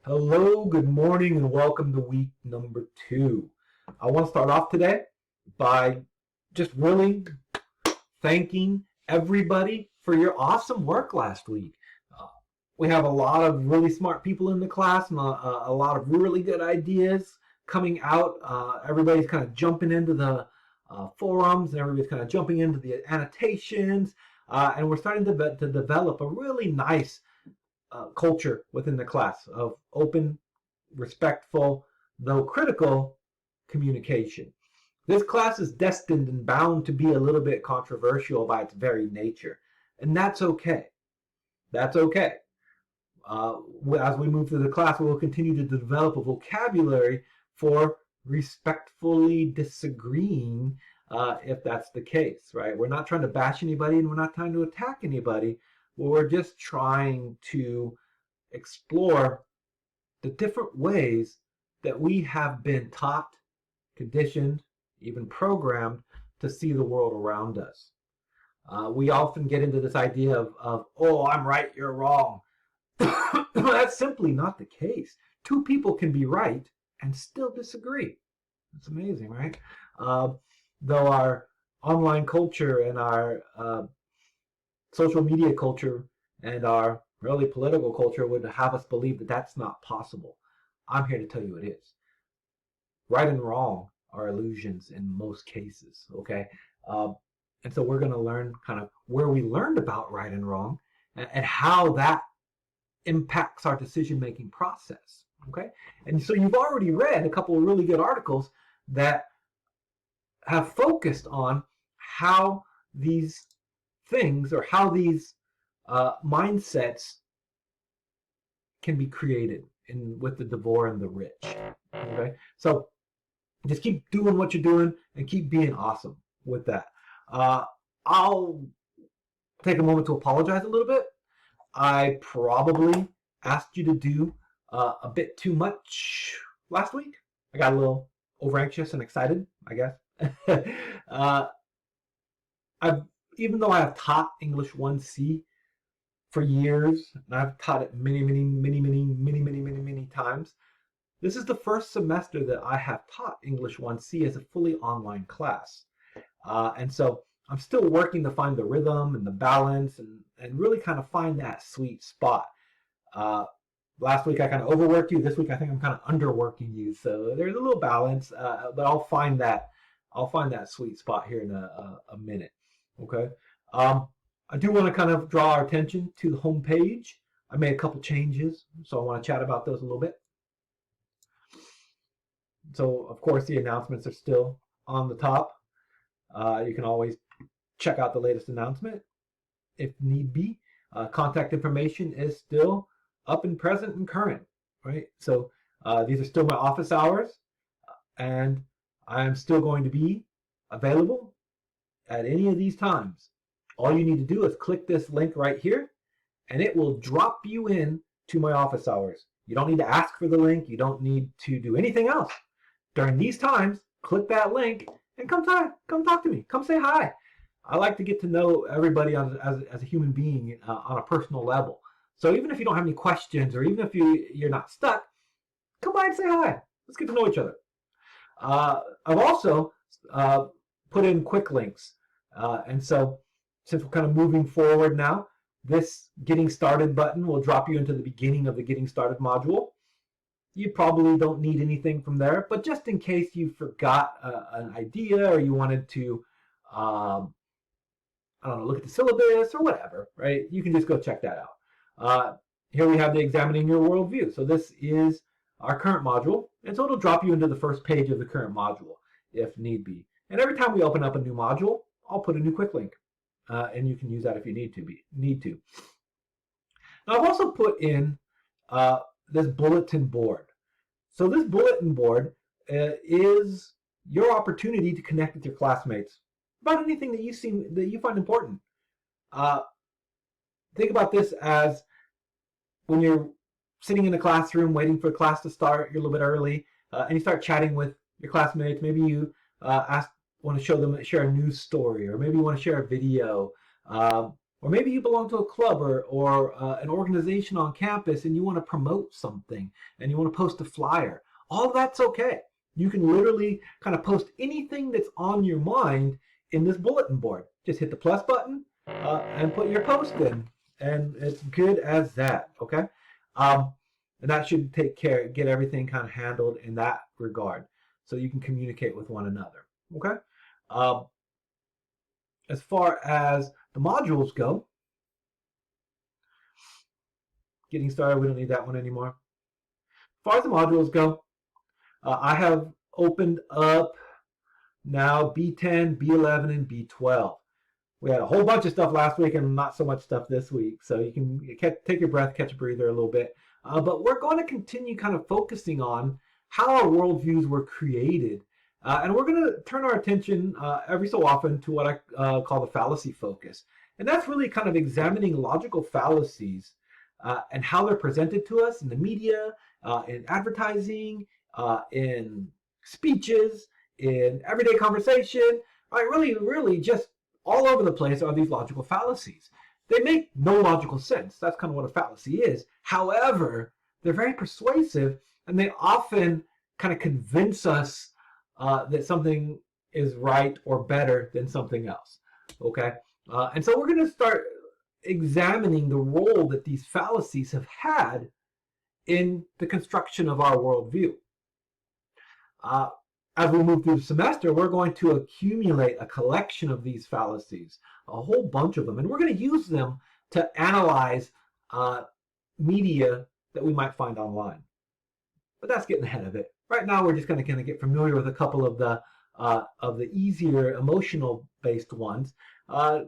Hello, good morning, and welcome to week number 2. I want to start off today by just really thanking everybody for your awesome work last week. Uh, we have a lot of really smart people in the class and a lot of really good ideas coming out. Everybody's kind of jumping into the forums, and everybody's kind of jumping into the annotations, and we're starting to develop a really nice culture within the class of open, respectful, though critical communication. This class is destined and bound to be a little bit controversial by its very nature, and that's okay. That's okay. As we move through the class, we will continue to develop a vocabulary for respectfully disagreeing if that's the case, right? We're not trying to bash anybody and we're not trying to attack anybody. We're just trying to explore the different ways that we have been taught, conditioned, even programmed to see the world around us. We often get into this idea of, oh, I'm right, you're wrong. That's simply not the case. Two people can be right and still disagree. It's amazing, right? Though our online culture and our social media culture and our really political culture would have us believe that that's not possible. I'm here to tell you it is. Right and wrong are illusions in most cases, okay? And so we're going to learn kind of where we learned about right and wrong and how that impacts our decision-making process, okay? And so you've already read a couple of really good articles that have focused on how these things or how these mindsets can be created with the Devore and the Rich. Okay, so just keep doing what you're doing and keep being awesome with that. I'll take a moment to apologize a little bit. I probably asked you to do a bit too much last week. I got a little over anxious and excited, I guess. Even though I have taught English 1C for years, and I've taught it many times, this is the first semester that I have taught English 1C as a fully online class. And so I'm still working to find the rhythm and the balance and really kind of find that sweet spot. Last week I kind of overworked you. This week I think I'm kind of underworking you. So there's a little balance, but I'll find that sweet spot here in a minute. Okay. I do want to kind of draw our attention to the home page. I made a couple changes, so I want to chat about those a little bit. So, of course, the announcements are still on the top. You can always check out the latest announcement if need be. Contact information is still up and present and current, right? So these are still my office hours, and I am still going to be available at any of these times. All you need to do is click this link right here, and it will drop you in to my office hours. You don't need to ask for the link. You don't need to do anything else. During these times, click that link and come talk to me. Come say hi. I like to get to know everybody as a human being on a personal level. So even if you don't have any questions or even if you're not stuck, come by and say hi. Let's get to know each other. I've also put in quick links. And so since we're kind of moving forward now, this Getting Started button will drop you into the beginning of the Getting Started module. You probably don't need anything from there, but just in case you forgot an idea or you wanted to, I don't know, look at the syllabus or whatever, right? You can just go check that out. Here we have the Examining Your Worldview. So this is our current module, and so it'll drop you into the first page of the current module if need be. And every time we open up a new module, I'll put a new quick link, and you can use that if you need to. Now I've also put in this bulletin board. So this bulletin board is your opportunity to connect with your classmates about anything that you find important. Think about this as when you're sitting in a classroom waiting for class to start, you're a little bit early, and you start chatting with your classmates. Maybe you want to share a news story, or maybe you want to share a video, or Or maybe you belong to a club or an organization on campus and you want to promote something and you want to post a flyer. All that's okay. You can literally kind of post anything that's on your mind in this bulletin board. Just hit the plus button and put your post in. And it's good as that, okay? And that should get everything kind of handled in that regard so you can communicate with one another, okay? As far as the modules go, getting started, we don't need that one anymore. As far as the modules go, I have opened up now B10, B11, and B12. We had a whole bunch of stuff last week and not so much stuff this week, so you can take your breath, catch a breather a little bit. But we're going to continue kind of focusing on how our worldviews were created. And we're going to turn our attention every so often to what I call the fallacy focus. And that's really kind of examining logical fallacies and how they're presented to us in the media, in advertising, in speeches, in everyday conversation, right? Really just all over the place are these logical fallacies. They make no logical sense. That's kind of what a fallacy is. However, they're very persuasive and they often kind of convince us that something is right or better than something else, okay? And so we're going to start examining the role that these fallacies have had in the construction of our worldview. As we move through the semester, we're going to accumulate a collection of these fallacies, a whole bunch of them, and we're going to use them to analyze media that we might find online. But that's getting ahead of it. Right now, we're just going to kind of get familiar with a couple of the easier emotional-based ones.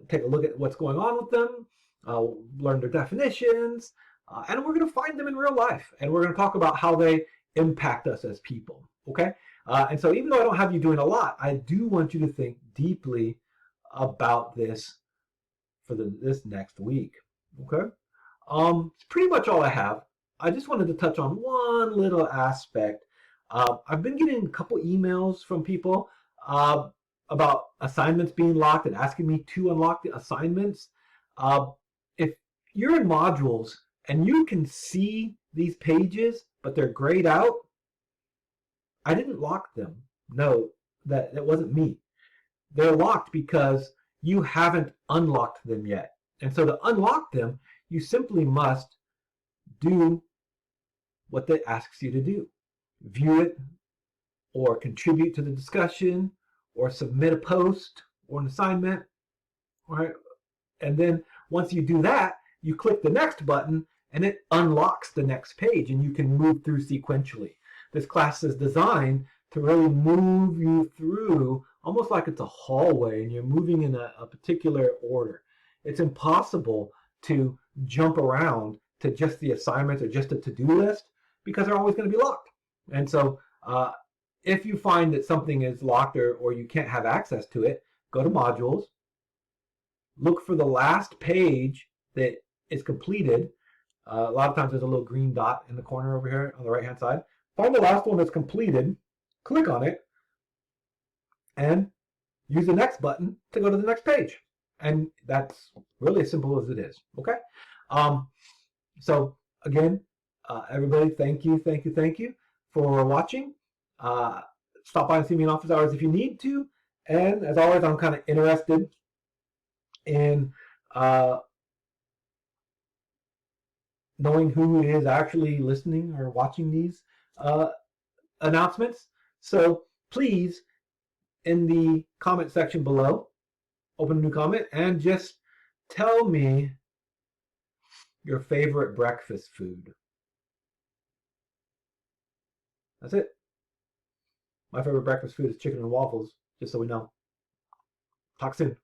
Take a look at what's going on with them, learn their definitions, and we're going to find them in real life, and we're going to talk about how they impact us as people. Okay. And so even though I don't have you doing a lot, I do want you to think deeply about this for this next week. Okay. It's pretty much all I have. I just wanted to touch on one little aspect. I've been getting a couple emails from people about assignments being locked and asking me to unlock the assignments. If you're in modules and you can see these pages, but they're grayed out, I didn't lock them. No, that wasn't me. They're locked because you haven't unlocked them yet. And so to unlock them, you simply must do what it asks you to do. View it, or contribute to the discussion, or submit a post or an assignment. Right? And then once you do that, you click the next button and it unlocks the next page and you can move through sequentially. This class is designed to really move you through almost like it's a hallway and you're moving in a particular order. It's impossible to jump around to just the assignments or just a to-do list because they're always going to be locked. And so if you find that something is locked or you can't have access to it, go to modules, look for the last page that is completed. A lot of times there's a little green dot in the corner over here on the right hand side. Find the last one that's completed, click on it, and use the next button to go to the next page. And that's really as simple as it is, okay? So again, everybody, thank you for watching. Stop by and see me in office hours if you need to. And as always, I'm kind of interested in knowing who is actually listening or watching these announcements. So please, in the comment section below, open a new comment and just tell me your favorite breakfast food. That's it. My favorite breakfast food is chicken and waffles, just so we know. Talk soon.